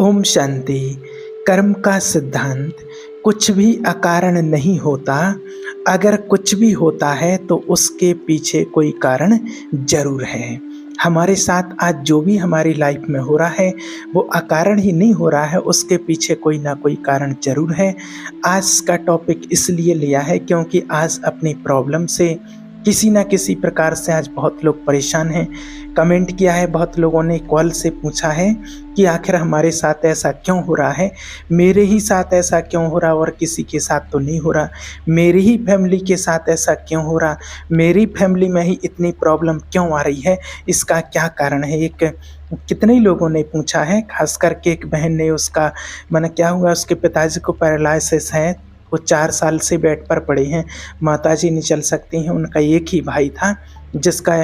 ओम शांति। कर्म का सिद्धांत कुछ भी अकारण नहीं होता। अगर कुछ भी होता है तो उसके पीछे कोई कारण जरूर है। हमारे साथ आज जो भी हमारी लाइफ में हो रहा है वो अकारण ही नहीं हो रहा है, उसके पीछे कोई ना कोई कारण जरूर है। आज का टॉपिक इसलिए लिया है क्योंकि आज अपनी प्रॉब्लम से किसी ना किसी प्रकार से आज बहुत लोग परेशान हैं। कमेंट किया है, बहुत लोगों ने कॉल से पूछा है कि आखिर हमारे साथ ऐसा क्यों हो रहा है, मेरे ही साथ ऐसा क्यों हो रहा और किसी के साथ तो नहीं हो रहा, मेरी ही फैमिली के साथ ऐसा क्यों हो रहा, मेरी फैमिली में ही इतनी प्रॉब्लम क्यों आ रही है, इसका क्या कारण है। एक कितने ही लोगों ने पूछा है, खास करके एक बहन ने, उसका माना क्या हुआ, उसके पिताजी को पैरालिसिस है, वो 4 साल से बेड पर पड़े हैं, माताजी नहीं चल सकती हैं। उनका एक ही भाई था जिसका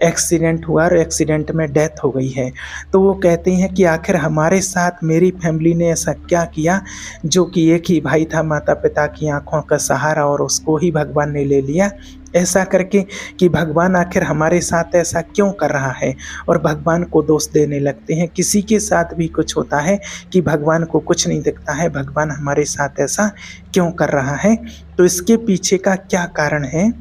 एक्सीडेंट हुआ और एक्सीडेंट में डेथ हो गई है। तो वो कहते हैं कि आखिर हमारे साथ मेरी फैमिली ने ऐसा क्या किया, जो कि एक ही भाई था, माता पिता की आंखों का सहारा, और उसको ही भगवान ने ले लिया ऐसा करके, कि भगवान आखिर हमारे साथ ऐसा क्यों कर रहा है। और भगवान को दोष देने लगते हैं। किसी के साथ भी कुछ होता है कि भगवान को कुछ नहीं दिखता है, भगवान हमारे साथ ऐसा क्यों कर रहा है, तो इसके पीछे का क्या कारण है।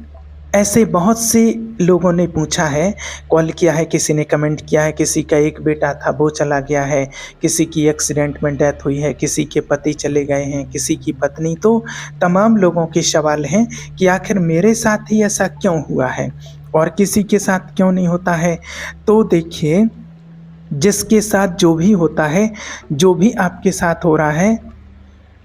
ऐसे बहुत से लोगों ने पूछा है, कॉल किया है, किसी ने कमेंट किया है, किसी का एक बेटा था वो चला गया है, किसी की एक्सीडेंट में डेथ हुई है, किसी के पति चले गए हैं, किसी की पत्नी। तो तमाम लोगों के सवाल हैं कि आखिर मेरे साथ ही ऐसा क्यों हुआ है और किसी के साथ क्यों नहीं होता है। तो देखिए, जिसके साथ जो भी होता है, जो भी आपके साथ हो रहा है,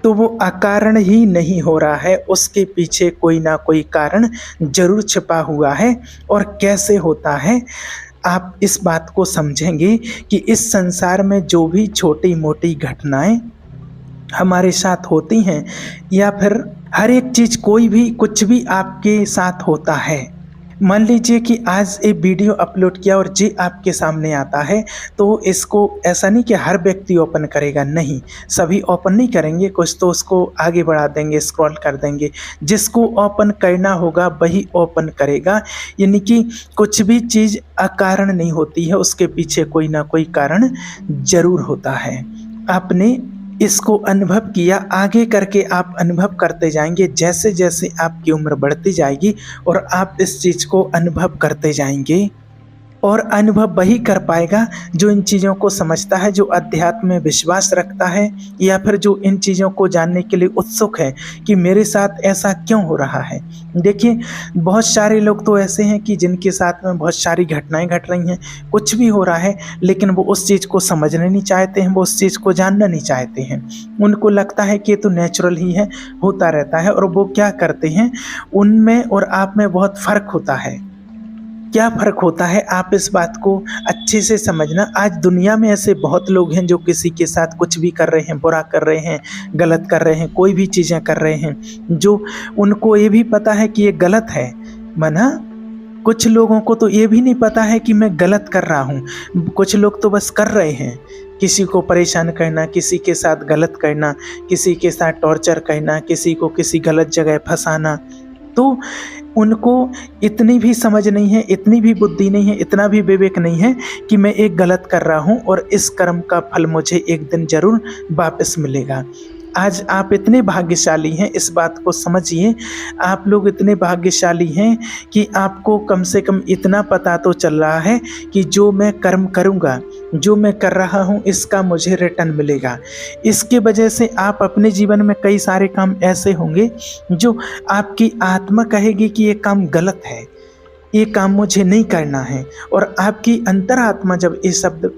तो वो अकारण ही नहीं हो रहा है, उसके पीछे कोई ना कोई कारण जरूर छिपा हुआ है। और कैसे होता है, आप इस बात को समझेंगे कि इस संसार में जो भी छोटी मोटी घटनाएं हमारे साथ होती हैं, या फिर हर एक चीज़, कोई भी कुछ भी आपके साथ होता है। मान लीजिए कि आज एक वीडियो अपलोड किया और जी आपके सामने आता है, तो इसको ऐसा नहीं कि हर व्यक्ति ओपन करेगा, नहीं, सभी ओपन नहीं करेंगे, कुछ तो उसको आगे बढ़ा देंगे, स्क्रॉल कर देंगे। जिसको ओपन करना होगा वही ओपन करेगा। यानी कि कुछ भी चीज़ अकारण नहीं होती है, उसके पीछे कोई ना कोई कारण जरूर होता है। आपने इसको अनुभव किया, आगे करके आप अनुभव करते जाएंगे, जैसे जैसे आपकी उम्र बढ़ती जाएगी और आप इस चीज़ को अनुभव करते जाएंगे। और अनुभव वही कर पाएगा जो इन चीज़ों को समझता है, जो अध्यात्म में विश्वास रखता है, या फिर जो इन चीज़ों को जानने के लिए उत्सुक है कि मेरे साथ ऐसा क्यों हो रहा है। देखिए, बहुत सारे लोग तो ऐसे हैं कि जिनके साथ में बहुत सारी घटनाएं घट रही हैं, कुछ भी हो रहा है, लेकिन वो उस चीज़ को समझना नहीं चाहते हैं, वो उस चीज़ को जानना नहीं चाहते हैं। उनको लगता है कि ये तो नेचुरल ही है, होता रहता है। और वो क्या करते हैं, उनमें और आप में बहुत फ़र्क होता है। क्या फ़र्क होता है, आप इस बात को अच्छे से समझना। आज दुनिया में ऐसे बहुत लोग हैं जो किसी के साथ कुछ भी कर रहे हैं, बुरा कर रहे हैं, गलत कर रहे हैं, कोई भी चीज़ें कर रहे हैं, जो उनको ये भी पता है कि ये गलत है। मना कुछ लोगों को तो ये भी नहीं पता है कि मैं गलत कर रहा हूँ। कुछ लोग तो बस कर रहे हैं, किसी को परेशान करना, किसी के साथ गलत करना, किसी के साथ टॉर्चर करना, किसी को किसी गलत जगह फंसाना। तो उनको इतनी भी समझ नहीं है, इतनी भी बुद्धि नहीं है, इतना भी विवेक नहीं है कि मैं एक गलत कर रहा हूँ और इस कर्म का फल मुझे एक दिन जरूर वापस मिलेगा। आज आप इतने भाग्यशाली हैं, इस बात को समझिए। आप लोग इतने भाग्यशाली हैं कि आपको कम से कम इतना पता तो चल रहा है कि जो मैं कर्म करूँगा, जो मैं कर रहा हूँ, इसका मुझे रिटर्न मिलेगा। इसके वजह से आप अपने जीवन में कई सारे काम ऐसे होंगे जो आपकी आत्मा कहेगी कि ये काम गलत है, ये काम मुझे नहीं करना है। और आपकी अंतरात्मा जब ये शब्द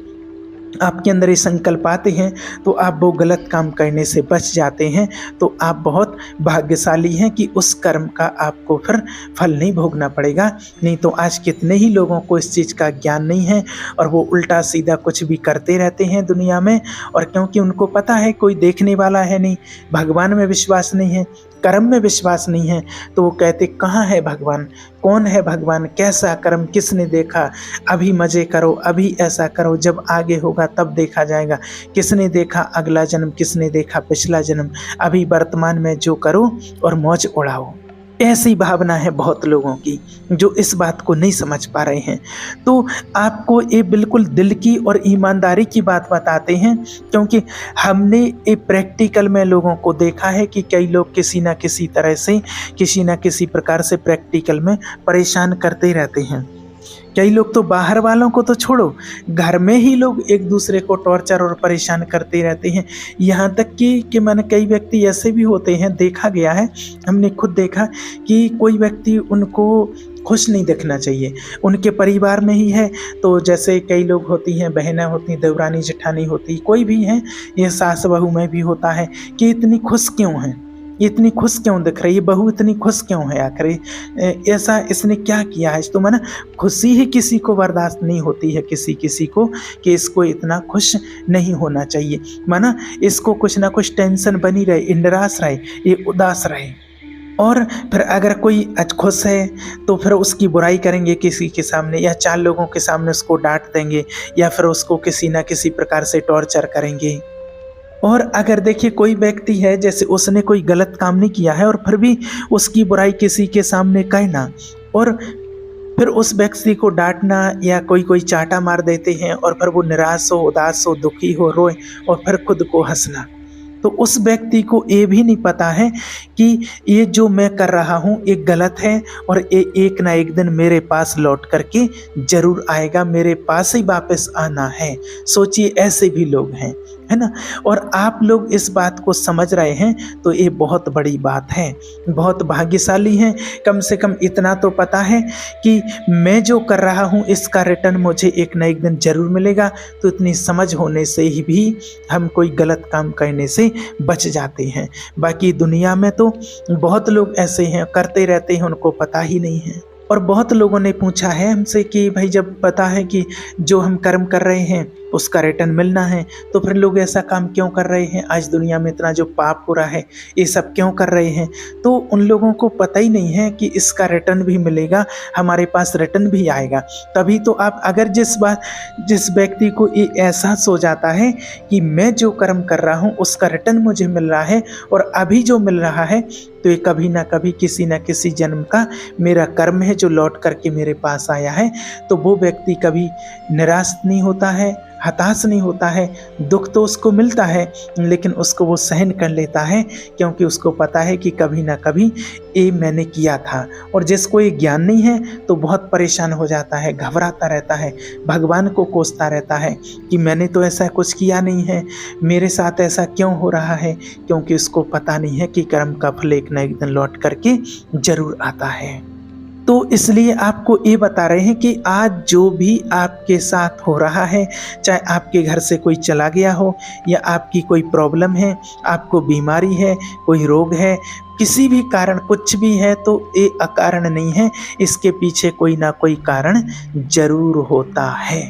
आपके अंदर ये संकल्प आते हैं, तो आप वो गलत काम करने से बच जाते हैं। तो आप बहुत भाग्यशाली हैं कि उस कर्म का आपको फिर फल नहीं भोगना पड़ेगा। नहीं तो आज कितने ही लोगों को इस चीज़ का ज्ञान नहीं है और वो उल्टा सीधा कुछ भी करते रहते हैं दुनिया में। और क्योंकि उनको पता है कोई देखने वाला है नहीं, भगवान में विश्वास नहीं है, कर्म में विश्वास नहीं है, तो वो कहते कहाँ है भगवान, कौन है भगवान, कैसा कर्म किसने देखा, अभी मज़े करो, अभी ऐसा करो, जब आगे होगा तब देखा जाएगा। किसने देखा अगला जन्म, किसने देखा पिछला जन्म, अभी वर्तमान में जो करो और मौज उड़ाओ। ऐसी भावना है बहुत लोगों की जो इस बात को नहीं समझ पा रहे हैं। तो आपको ये बिल्कुल दिल की और ईमानदारी की बात बताते हैं, क्योंकि हमने ये प्रैक्टिकल में लोगों को देखा है कि कई लोग किसी ना किसी तरह से, किसी ना किसी प्रकार से प्रैक्टिकल में परेशान करते रहते हैं। कई लोग तो बाहर वालों को तो छोड़ो, घर में ही लोग एक दूसरे को टॉर्चर और परेशान करते रहते हैं। यहाँ तक कि मैंने कई व्यक्ति ऐसे भी होते हैं, देखा गया है, हमने खुद देखा कि कोई व्यक्ति उनको खुश नहीं दिखना चाहिए, उनके परिवार में ही है तो जैसे कई लोग होती हैं, बहनें होती, देवरानी जेठानी होती, कोई भी है, ये सास बहू में भी होता है कि इतनी खुश क्यों हैं, इतनी खुश क्यों दिख रही है, बहू इतनी खुश क्यों है, आखिर ऐसा इसने क्या किया है। तो माना खुशी ही किसी को बर्दाश्त नहीं होती है, किसी को कि इसको इतना खुश नहीं होना चाहिए, माना इसको कुछ ना कुछ टेंशन बनी रहे, इंदरास रहे, ये उदास रहे। और फिर अगर कोई खुश है तो फिर उसकी बुराई करेंगे किसी के सामने, या 4 लोगों के सामने उसको डांट देंगे, या फिर उसको किसी ना किसी प्रकार से टॉर्चर करेंगे। और अगर देखिए कोई व्यक्ति है, जैसे उसने कोई गलत काम नहीं किया है और फिर भी उसकी बुराई किसी के सामने कहना, और फिर उस व्यक्ति को डांटना, या कोई चाटा मार देते हैं और फिर वो निराश हो, उदास हो, दुखी हो, रोए और फिर खुद को हंसना, तो उस व्यक्ति को ये भी नहीं पता है कि ये जो मैं कर रहा हूँ ये गलत है, और ये एक ना एक दिन मेरे पास लौट करके जरूर आएगा, मेरे पास ही वापस आना है। सोचिए, ऐसे भी लोग हैं, है ना। और आप लोग इस बात को समझ रहे हैं तो ये बहुत बड़ी बात है, बहुत भाग्यशाली हैं। कम से कम इतना तो पता है कि मैं जो कर रहा हूँ इसका रिटर्न मुझे एक ना एक दिन जरूर मिलेगा। तो इतनी समझ होने से ही भी हम कोई गलत काम करने से बच जाते हैं। बाकी दुनिया में तो बहुत लोग ऐसे हैं, करते रहते हैं, उनको पता ही नहीं है। और बहुत लोगों ने पूछा है हमसे कि भाई जब पता है कि जो हम कर्म कर रहे हैं उसका रिटर्न मिलना है, तो फिर लोग ऐसा काम क्यों कर रहे हैं, आज दुनिया में इतना जो पाप हो रहा है ये सब क्यों कर रहे हैं। तो उन लोगों को पता ही नहीं है कि इसका रिटर्न भी मिलेगा, हमारे पास रिटर्न भी आएगा। तभी तो आप अगर जिस व्यक्ति को ये एहसास हो जाता है कि मैं जो कर्म कर रहा हूँ उसका रिटर्न मुझे मिल रहा है और अभी जो मिल रहा है, तो ये कभी ना कभी किसी न किसी जन्म का मेरा कर्म है जो लौट करके मेरे पास आया है, तो वो व्यक्ति कभी निराश नहीं होता है, हताश नहीं होता है। दुख तो उसको मिलता है लेकिन उसको वो सहन कर लेता है, क्योंकि उसको पता है कि कभी ना कभी ये मैंने किया था। और जिसको ये ज्ञान नहीं है तो बहुत परेशान हो जाता है, घबराता रहता है, भगवान को कोसता रहता है कि मैंने तो ऐसा कुछ किया नहीं है, मेरे साथ ऐसा क्यों हो रहा है, क्योंकि उसको पता नहीं है कि कर्म का फल एक न एक दिन लौट करके जरूर आता है। तो इसलिए आपको ये बता रहे हैं कि आज जो भी आपके साथ हो रहा है, चाहे आपके घर से कोई चला गया हो, या आपकी कोई प्रॉब्लम है, आपको बीमारी है, कोई रोग है, किसी भी कारण कुछ भी है, तो ये अकारण नहीं है, इसके पीछे कोई ना कोई कारण जरूर होता है।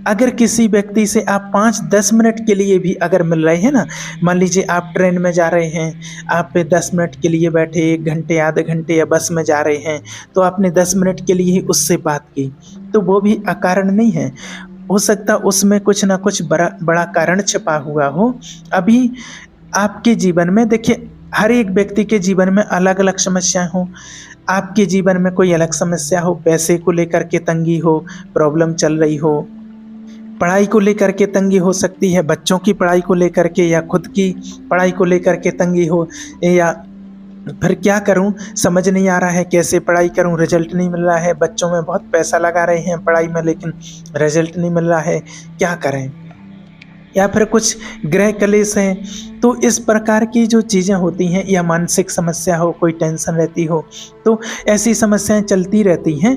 अगर किसी व्यक्ति से आप 5-10 मिनट के लिए भी अगर मिल रहे हैं ना, मान लीजिए आप ट्रेन में जा रहे हैं, आप 10 मिनट के लिए बैठे, 1 घंटे, आधे घंटे, या बस में जा रहे हैं, तो आपने 10 मिनट के लिए ही उससे बात की, तो वो भी अकारण नहीं है। हो सकता उसमें कुछ ना कुछ बड़ा कारण छिपा हुआ हो। अभी आपके जीवन में देखिए, हर एक व्यक्ति के जीवन में अलग अलग समस्याएं हो। आपके जीवन में कोई अलग समस्या हो, पैसे को लेकर के तंगी हो, प्रॉब्लम चल रही हो, पढ़ाई को लेकर के तंगी हो सकती है, बच्चों की पढ़ाई को लेकर के, या खुद की पढ़ाई को लेकर के तंगी हो, या फिर क्या करूं समझ नहीं आ रहा है, कैसे पढ़ाई करूं, रिजल्ट नहीं मिल रहा है, बच्चों में बहुत पैसा लगा रहे हैं पढ़ाई में लेकिन रिजल्ट नहीं मिल रहा है, क्या करें, या फिर कुछ गृह कलेश है। तो इस प्रकार की जो चीज़ें होती हैं, या मानसिक समस्या हो, कोई टेंशन रहती हो, तो ऐसी समस्याएं चलती रहती हैं।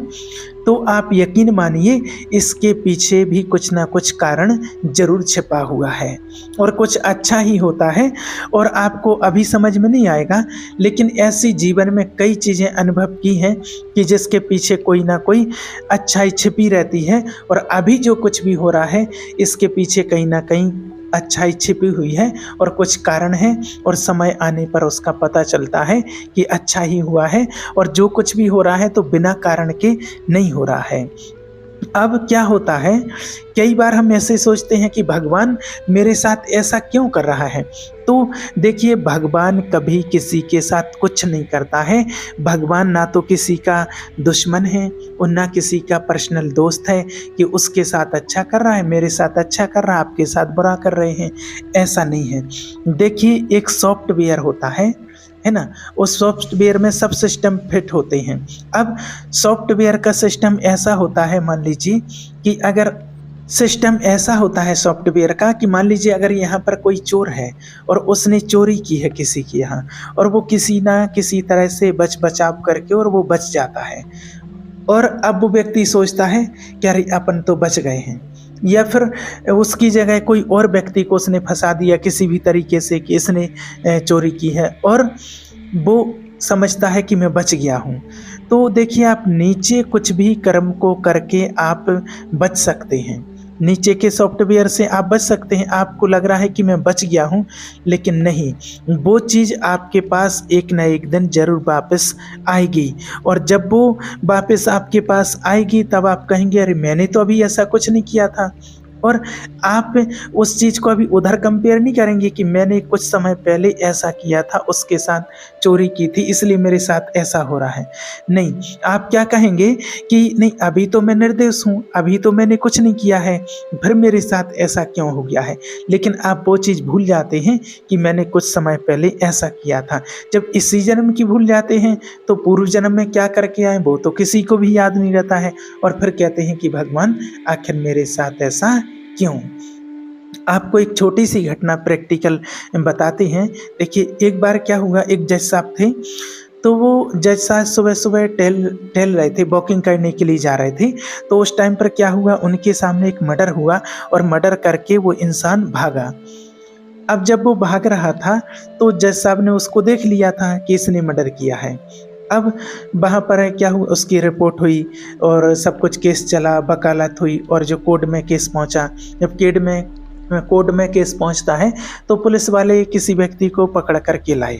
तो आप यकीन मानिए इसके पीछे भी कुछ ना कुछ कारण जरूर छिपा हुआ है, और कुछ अच्छा ही होता है, और आपको अभी समझ में नहीं आएगा, लेकिन ऐसी जीवन में कई चीज़ें अनुभव की हैं कि जिसके पीछे कोई ना कोई अच्छाई छिपी रहती है, और अभी जो कुछ भी हो रहा है इसके पीछे कहीं ना कहीं अच्छाई छिपी हुई है, और कुछ कारण है, और समय आने पर उसका पता चलता है कि अच्छा ही हुआ है, और जो कुछ भी हो रहा है तो बिना कारण के नहीं हो रहा है। अब क्या होता है, कई बार हम ऐसे सोचते हैं कि भगवान मेरे साथ ऐसा क्यों कर रहा है। तो देखिए, भगवान कभी किसी के साथ कुछ नहीं करता है। भगवान ना तो किसी का दुश्मन है और ना किसी का पर्सनल दोस्त है कि उसके साथ अच्छा कर रहा है, मेरे साथ अच्छा कर रहा है, आपके साथ बुरा कर रहे हैं, ऐसा नहीं है। देखिए, एक सॉफ्टवेयर होता है ना, उस सॉफ्टवेयर में सब सिस्टम फिट होते हैं। अब सॉफ्टवेयर का सिस्टम ऐसा होता है, मान लीजिए कि अगर सिस्टम ऐसा होता है सॉफ्टवेयर का कि मान लीजिए अगर यहाँ पर कोई चोर है और उसने चोरी की है किसी के यहाँ, और वो किसी ना किसी तरह से बच बचाव करके और वो बच जाता है, और अब वो व्यक्ति सोचता है कि अरे अपन तो बच गए हैं, या फिर उसकी जगह कोई और व्यक्ति को उसने फंसा दिया किसी भी तरीके से कि इसने चोरी की है, और वो समझता है कि मैं बच गया हूँ। तो देखिए, आप नीचे कुछ भी कर्म को करके आप बच सकते हैं, नीचे के सॉफ्टवेयर से आप बच सकते हैं। आपको लग रहा है कि मैं बच गया हूँ, लेकिन नहीं, वो चीज़ आपके पास एक ना एक दिन ज़रूर वापस आएगी, और जब वो वापस आपके पास आएगी तब आप कहेंगे अरे मैंने तो अभी ऐसा कुछ नहीं किया था। और आप उस चीज़ को अभी उधर कंपेयर नहीं करेंगे कि मैंने कुछ समय पहले ऐसा किया था, उसके साथ चोरी की थी, इसलिए मेरे साथ ऐसा हो रहा है। नहीं, आप क्या कहेंगे कि नहीं, अभी तो मैं निर्दोष हूँ, अभी तो मैंने कुछ नहीं किया है, फिर मेरे साथ ऐसा क्यों हो गया है। लेकिन आप वो चीज़ भूल जाते हैं कि मैंने कुछ समय पहले ऐसा किया था। जब इसी जन्म की भूल जाते हैं तो पूर्व जन्म में क्या करके आए वो तो किसी को भी याद नहीं रहता है, और फिर कहते हैं कि भगवान आखिर मेरे साथ ऐसा क्यों। आपको एक छोटी सी घटना प्रैक्टिकल बताते हैं। देखिए, एक बार क्या हुआ, एक जज साहब थे, तो वो जज साहब सुबह सुबह टहल रहे थे, वॉकिंग करने के लिए जा रहे थे। तो उस टाइम पर क्या हुआ, उनके सामने एक मर्डर हुआ, और मर्डर करके वो इंसान भागा। अब जब वो भाग रहा था तो जज साहब ने उसको देख लिया था कि इसने मर्डर किया है। अब वहाँ पर क्या हुआ, उसकी रिपोर्ट हुई और सब कुछ केस चला, वकालत हुई, और जो कोर्ट में केस पहुँचा। जब कोर्ट में केस पहुँचता है तो पुलिस वाले किसी व्यक्ति को पकड़ कर के लाए,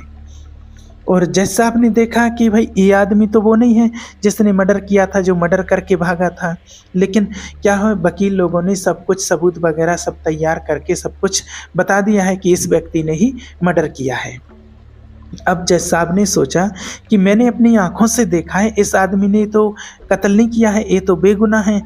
और जज साहब ने देखा कि भाई ये आदमी तो वो नहीं है जिसने मर्डर किया था, जो मर्डर करके भागा था। लेकिन क्या है, वकील लोगों ने सब कुछ सबूत वगैरह सब तैयार करके सब कुछ बता दिया है कि इस व्यक्ति ने ही मर्डर किया है। अब जज साहब ने सोचा कि मैंने अपनी आंखों से देखा है, इस आदमी ने तो कत्ल नहीं किया है, ये तो बेगुनाह है,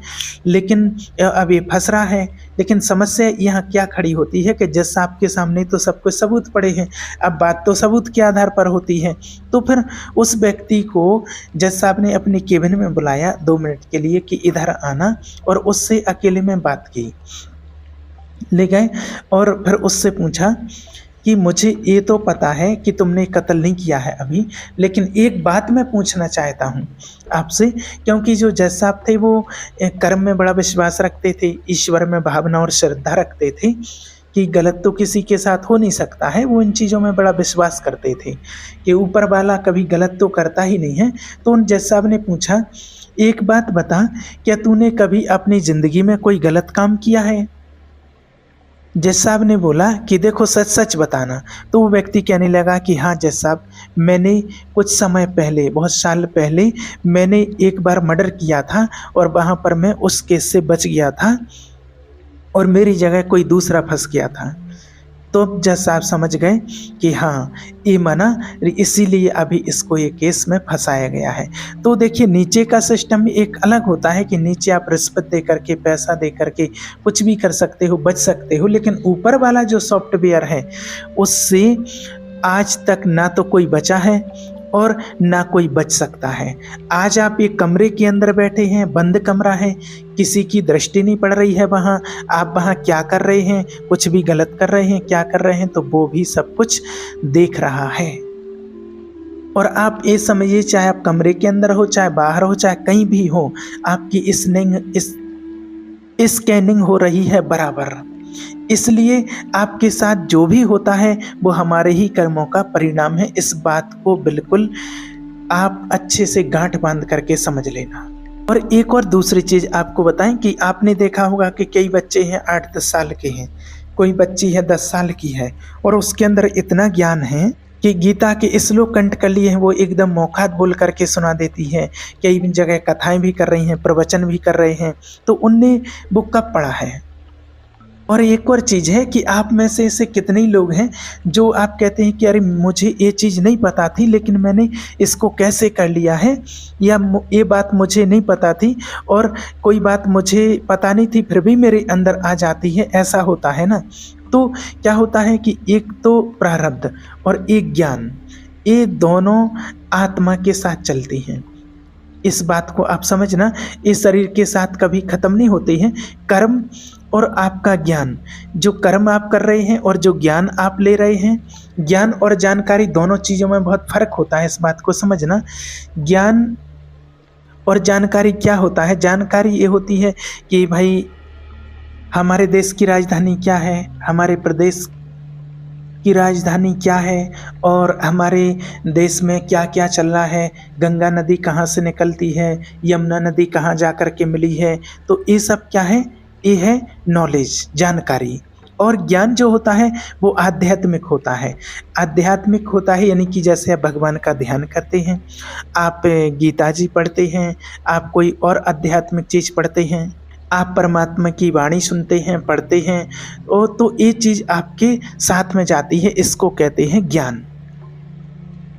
लेकिन अब ये फंस रहा है। लेकिन समस्या यहाँ क्या खड़ी होती है कि जज साहब के सामने तो सब कुछ सबूत पड़े हैं, अब बात तो सबूत के आधार पर होती है। तो फिर उस व्यक्ति को जज साहब ने अपनी केबिन में बुलाया 2 मिनट के लिए कि इधर आना, और उससे अकेले में बात की। ले गए और फिर उससे पूछा कि मुझे ये तो पता है कि तुमने कत्ल नहीं किया है अभी, लेकिन एक बात मैं पूछना चाहता हूँ आपसे, क्योंकि जो जज साहब थे वो कर्म में बड़ा विश्वास रखते थे, ईश्वर में भावना और श्रद्धा रखते थे कि गलत तो किसी के साथ हो नहीं सकता है। वो इन चीज़ों में बड़ा विश्वास करते थे कि ऊपर वाला कभी गलत तो करता ही नहीं है। तो उन जज साहब ने पूछा, एक बात बता, क्या तूने कभी अपनी ज़िंदगी में कोई गलत काम किया है? जज साहब ने बोला कि देखो सच सच बताना। तो वो व्यक्ति कहने लगा कि हाँ जज साहब, मैंने कुछ समय पहले, बहुत साल पहले मैंने एक बार मर्डर किया था, और वहाँ पर मैं उस केस से बच गया था और मेरी जगह कोई दूसरा फंस गया था। तो जज साहब समझ गए कि हाँ ये मना, इसीलिए अभी इसको ये केस में फंसाया गया है। तो देखिए, नीचे का सिस्टम एक अलग होता है कि नीचे आप रिश्वत दे करके, पैसा दे करके कुछ भी कर सकते हो, बच सकते हो। लेकिन ऊपर वाला जो सॉफ्टवेयर है उससे आज तक ना तो कोई बचा है और ना कोई बच सकता है। आज आप एक कमरे के अंदर बैठे हैं, बंद कमरा है, किसी की दृष्टि नहीं पड़ रही है वहाँ, आप वहाँ क्या कर रहे हैं, कुछ भी गलत कर रहे हैं, क्या कर रहे हैं, तो वो भी सब कुछ देख रहा है। और आप ये समझिए, चाहे आप कमरे के अंदर हो, चाहे बाहर हो, चाहे कहीं भी हो, आपकी स्कैनिंग हो रही है बराबर। इसलिए आपके साथ जो भी होता है वो हमारे ही कर्मों का परिणाम है। इस बात को बिल्कुल आप अच्छे से गांठ बांध करके समझ लेना। और एक और दूसरी चीज़ आपको बताएं कि आपने देखा होगा कि कई बच्चे हैं 8-10 साल के हैं, कोई बच्ची है 10 साल की है, और उसके अंदर इतना ज्ञान है कि गीता के श्लोक कंठ कर लिए हैं वो एकदम मौखात बोल करके सुना देती है, कई जगह कथाएं भी कर रही हैं, प्रवचन भी कर रहे हैं। तो उनने वो कब पढ़ा है? और एक और चीज़ है कि आप में से ऐसे कितने ही लोग हैं जो आप कहते हैं कि अरे मुझे ये चीज़ नहीं पता थी लेकिन मैंने इसको कैसे कर लिया है, या ये बात मुझे नहीं पता थी और कोई बात मुझे पता नहीं थी फिर भी मेरे अंदर आ जाती है, ऐसा होता है ना। तो क्या होता है कि एक तो प्रारब्ध और एक ज्ञान, ये दोनों आत्मा के साथ चलती हैं। इस बात को आप समझना, इस शरीर के साथ कभी ख़त्म नहीं होते हैं। कर्म और आपका ज्ञान, जो कर्म आप कर रहे हैं और जो ज्ञान आप ले रहे हैं, ज्ञान और जानकारी दोनों चीज़ों में बहुत फ़र्क होता है, इस बात को समझना। ज्ञान और जानकारी क्या होता है? जानकारी ये होती है कि भाई हमारे देश की राजधानी क्या है, हमारे प्रदेश की राजधानी क्या है, और हमारे देश में क्या क्या चल रहा है, गंगा नदी कहाँ से निकलती है, यमुना नदी कहाँ जा कर के मिली है। तो ये सब क्या है? ये है नॉलेज, जानकारी। और ज्ञान जो होता है वो आध्यात्मिक होता है। आध्यात्मिक होता है यानी कि जैसे आप भगवान का ध्यान करते हैं, आप गीता जी पढ़ते हैं, आप कोई और आध्यात्मिक चीज़ पढ़ते हैं, आप परमात्मा की वाणी सुनते हैं, पढ़ते हैं, और तो ये चीज़ आपके साथ में जाती है, इसको कहते हैं ज्ञान।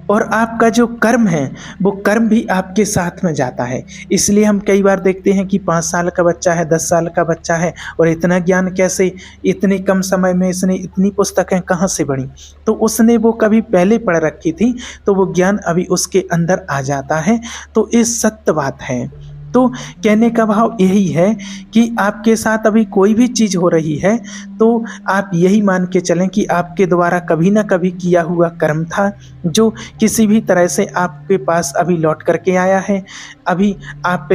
और आपका जो कर्म है वो कर्म भी आपके साथ में जाता है। इसलिए हम कई बार देखते हैं कि 5 साल का बच्चा है, 10 साल का बच्चा है, और इतना ज्ञान कैसे, इतने कम समय में इसने इतनी पुस्तकें कहाँ से पढ़ी? तो उसने वो कभी पहले पढ़ रखी थी, तो वो ज्ञान अभी उसके अंदर आ जाता है। तो ये सत्य बात है। तो कहने का भाव यही है कि आपके साथ अभी कोई भी चीज़ हो रही है तो आप यही मान के चलें कि आपके द्वारा कभी ना कभी किया हुआ कर्म था, जो किसी भी तरह से आपके पास अभी लौट करके आया है। अभी आप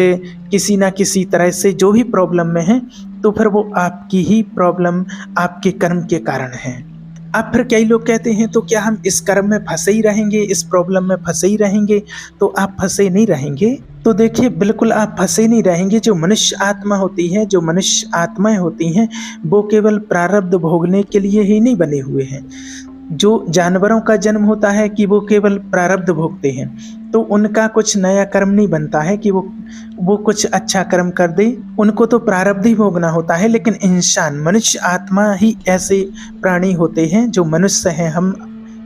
किसी ना किसी तरह से जो भी प्रॉब्लम में हैं, तो फिर वो आपकी ही प्रॉब्लम, आपके कर्म के कारण है। अब फिर कई लोग कहते हैं तो क्या हम इस कर्म में फंसे ही रहेंगे, इस प्रॉब्लम में फंसे ही रहेंगे? तो आप फंसे नहीं रहेंगे। तो देखिए, बिल्कुल आप फंसे नहीं रहेंगे। जो मनुष्य आत्मा होती है, जो मनुष्य आत्माएं होती हैं, वो केवल प्रारब्ध भोगने के लिए ही नहीं बने हुए हैं। जो जानवरों का जन्म होता है कि वो केवल प्रारब्ध भोगते हैं, तो उनका कुछ नया कर्म नहीं बनता है कि वो कुछ अच्छा कर्म कर दे, उनको तो प्रारब्ध ही भोगना होता है। लेकिन इंसान, मनुष्य आत्मा ही ऐसे प्राणी होते हैं जो मनुष्य हैं हम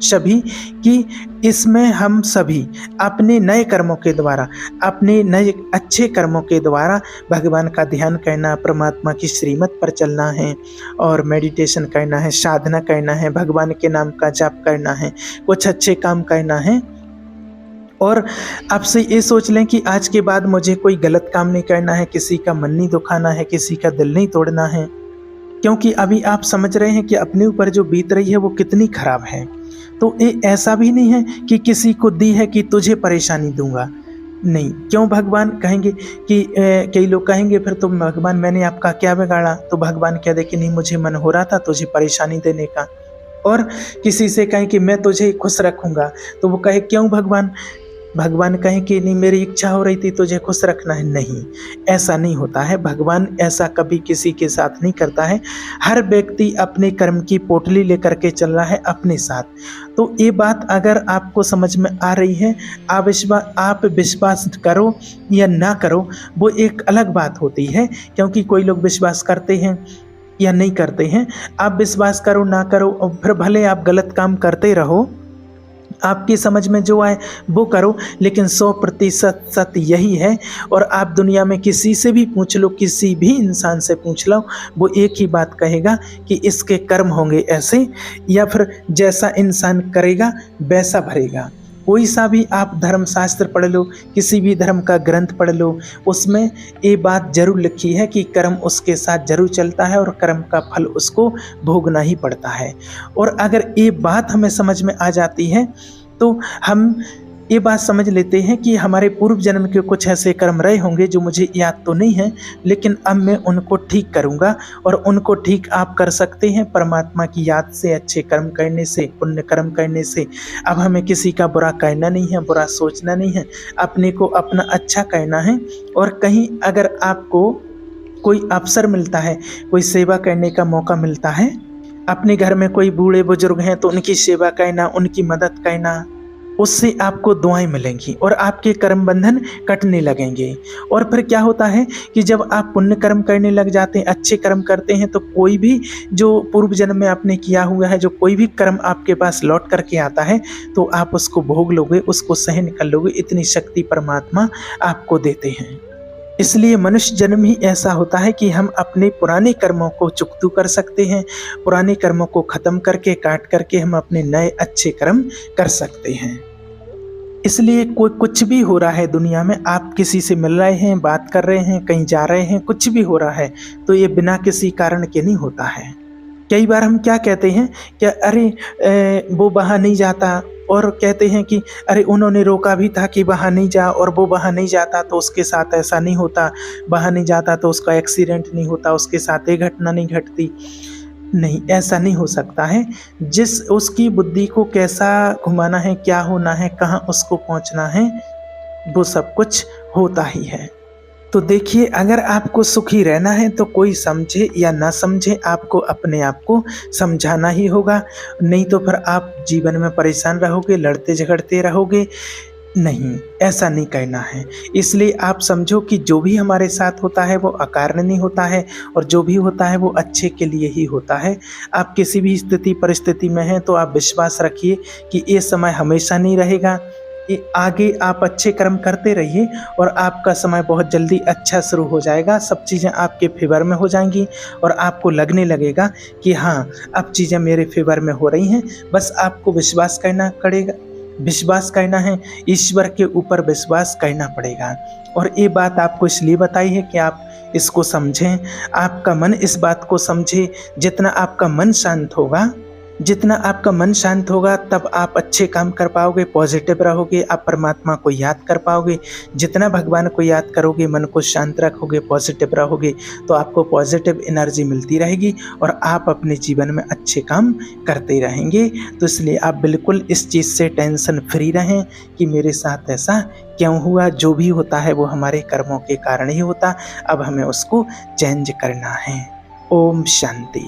सभी, कि इसमें हम सभी अपने नए कर्मों के द्वारा, अपने नए अच्छे कर्मों के द्वारा भगवान का ध्यान करना, परमात्मा की श्रीमत पर चलना है, और मेडिटेशन करना है, साधना करना है, भगवान के नाम का जाप करना है, कुछ अच्छे काम करना है। और आपसे ये सोच लें कि आज के बाद मुझे कोई गलत काम नहीं करना है, किसी का मन नहीं दुखाना है, किसी का दिल नहीं तोड़ना है, क्योंकि अभी आप समझ रहे हैं कि अपने ऊपर जो बीत रही है वो कितनी खराब है। तो ये ऐसा भी नहीं है कि किसी को दी है कि तुझे परेशानी दूंगा, नहीं। क्यों भगवान कहेंगे कि कई लोग कहेंगे फिर तो भगवान मैंने आपका क्या बिगाड़ा? तो भगवान कह दे कि नहीं, मुझे मन हो रहा था तुझे परेशानी देने का। और किसी से कहें कि मैं तुझे खुश रखूंगा, तो वो कहे क्यों भगवान? भगवान कहें कि नहीं, मेरी इच्छा हो रही थी तुझे खुश रखना है। नहीं, ऐसा नहीं होता है। भगवान ऐसा कभी किसी के साथ नहीं करता है। हर व्यक्ति अपने कर्म की पोटली लेकर के चल रहा है अपने साथ। तो ये बात अगर आपको समझ में आ रही है, आप विश्वास करो या ना करो, वो एक अलग बात होती है, क्योंकि कोई लोग विश्वास करते हैं या नहीं करते हैं। आप विश्वास करो ना करो, और फिर भले आप गलत काम करते रहो, आपकी समझ में जो आए वो करो, लेकिन 100% सत्य यही है। और आप दुनिया में किसी से भी पूछ लो, किसी भी इंसान से पूछ लो, वो एक ही बात कहेगा कि इसके कर्म होंगे ऐसे, या फिर जैसा इंसान करेगा वैसा भरेगा। कोई सा भी आप धर्मशास्त्र पढ़ लो, किसी भी धर्म का ग्रंथ पढ़ लो, उसमें ये बात जरूर लिखी है कि कर्म उसके साथ जरूर चलता है और कर्म का फल उसको भोगना ही पड़ता है। और अगर ये बात हमें समझ में आ जाती है तो हम ये बात समझ लेते हैं कि हमारे पूर्व जन्म के कुछ ऐसे कर्म रहे होंगे जो मुझे याद तो नहीं है, लेकिन अब मैं उनको ठीक करूँगा। और उनको ठीक आप कर सकते हैं परमात्मा की याद से, अच्छे कर्म करने से, पुण्य कर्म करने से। अब हमें किसी का बुरा कहना नहीं है, बुरा सोचना नहीं है, अपने को अपना अच्छा करना है। और कहीं अगर आपको कोई अवसर मिलता है, कोई सेवा करने का मौका मिलता है, अपने घर में कोई बूढ़े बुजुर्ग हैं तो उनकी सेवा करना, उनकी मदद करना, उससे आपको दुआएं मिलेंगी और आपके कर्म बंधन कटने लगेंगे। और फिर क्या होता है कि जब आप पुण्य कर्म करने लग जाते हैं, अच्छे कर्म करते हैं, तो कोई भी जो पूर्व जन्म में आपने किया हुआ है, जो कोई भी कर्म आपके पास लौट करके आता है, तो आप उसको भोग लोगे, उसको सहन कर लोगे। इतनी शक्ति परमात्मा आपको देते हैं। इसलिए मनुष्य जन्म ही ऐसा होता है कि हम अपने पुराने कर्मों को चुकतू कर सकते हैं, पुराने कर्मों को खत्म करके, काट करके हम अपने नए अच्छे कर्म कर सकते हैं। इसलिए कोई कुछ भी हो रहा है दुनिया में, आप किसी से मिल रहे हैं, बात कर रहे हैं, कहीं जा रहे हैं, कुछ भी हो रहा है, तो ये बिना किसी कारण के नहीं होता है। कई बार हम क्या कहते हैं कि अरे वो वहाँ नहीं जाता, और कहते हैं कि अरे उन्होंने रोका भी था कि वहाँ नहीं जा, और वो वहाँ नहीं जाता तो उसके साथ ऐसा नहीं होता, वहाँ नहीं जाता तो उसका एक्सीडेंट नहीं होता, उसके साथ ये घटना नहीं घटती। नहीं, ऐसा नहीं हो सकता है। जिस उसकी बुद्धि को कैसा घुमाना है, क्या होना है, कहाँ उसको पहुँचना है, वो सब कुछ होता ही है। तो देखिए, अगर आपको सुखी रहना है तो कोई समझे या ना समझे, आपको अपने आप को समझाना ही होगा। नहीं तो फिर आप जीवन में परेशान रहोगे, लड़ते झगड़ते रहोगे। नहीं, ऐसा नहीं करना है। इसलिए आप समझो कि जो भी हमारे साथ होता है वो अकारण नहीं होता है, और जो भी होता है वो अच्छे के लिए ही होता है। आप किसी भी स्थिति परिस्थिति में हैं तो आप विश्वास रखिए कि ये समय हमेशा नहीं रहेगा। आगे आप अच्छे कर्म करते रहिए और आपका समय बहुत जल्दी अच्छा शुरू हो जाएगा। सब चीज़ें आपके फेवर में हो जाएंगी और आपको लगने लगेगा कि हाँ, अब चीज़ें मेरे फेवर में हो रही हैं। बस आपको विश्वास करना पड़ेगा, विश्वास करना है, ईश्वर के ऊपर विश्वास करना पड़ेगा। और ये बात आपको इसलिए बताई है कि आप इसको समझें, आपका मन इस बात को समझे। जितना आपका मन शांत होगा, जितना आपका मन शांत होगा, तब आप अच्छे काम कर पाओगे, पॉजिटिव रहोगे, आप परमात्मा को याद कर पाओगे। जितना भगवान को याद करोगे, मन को शांत रखोगे, पॉजिटिव रहोगे, तो आपको पॉजिटिव एनर्जी मिलती रहेगी और आप अपने जीवन में अच्छे काम करते रहेंगे। तो इसलिए आप बिल्कुल इस चीज़ से टेंशन फ्री रहें कि मेरे साथ ऐसा क्यों हुआ। जो भी होता है वो हमारे कर्मों के कारण ही होता, अब हमें उसको चेंज करना है। ओम शांति।